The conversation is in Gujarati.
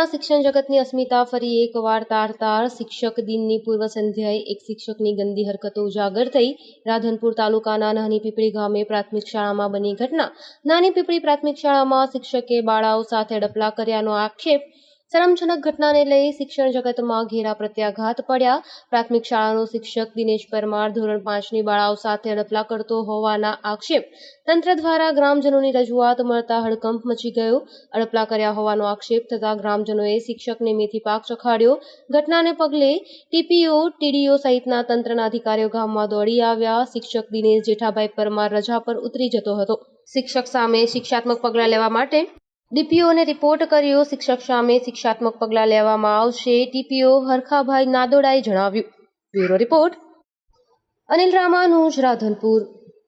રાજ્યના શિક્ષણ જગતની અસ્મિતા ફરી એકવાર તાર શિક્ષક દિનની પૂર્વ સંધ્યાએ એક શિક્ષકની ગંદી હરકતો ઉજાગર થઈ। રાધનપુર તાલુકાના નાની પીપળી ગામે પ્રાથમિક શાળામાં બની ઘટના। નાની પીપળી પ્રાથમિક શાળામાં શિક્ષકે બાળાઓ સાથે અડપલા કર્યાનો આક્ષેપ। શરમજનક ઘટનાને લઈ શિક્ષણ જગતમાં ઘેરા પ્રત્યાઘાત પડ્યા। પ્રાથમિક શાળાનો શિક્ષક દિનેશ પરમાર ધોરણ 5ની બાળાઓ સાથે અડપલા કરતો હોવાના આક્ષેપ। તંત્ર દ્વારા ગ્રામજનોની રજૂઆત મળતા હડકંપ મચી ગયો। અડપલા કર્યા હોવાનો આક્ષેપ થતા ગ્રામજનોએ શિક્ષકને મેથી પાક ચખાડ્યો। ઘટનાને પગલે ટીપીઓ, ટીડીઓ સહિતના તંત્રના અધિકારીઓ ગામમાં દોડી આવ્યા। શિક્ષક દિનેશ જેઠાભાઈ પરમાર રજા પર ઉતરી જતો હતો। શિક્ષક સામે શિક્ષાત્મક પગલાં લેવા માટે ડીપીઓને રિપોર્ટ કર્યો। શિક્ષક સામે શિક્ષાત્મક પગલાં લેવામાં આવશે, ટીપીઓ હરખાભાઈ નાદોડાએ જણાવ્યું। Bureau report, Anil Ramanuj, Radhanpur.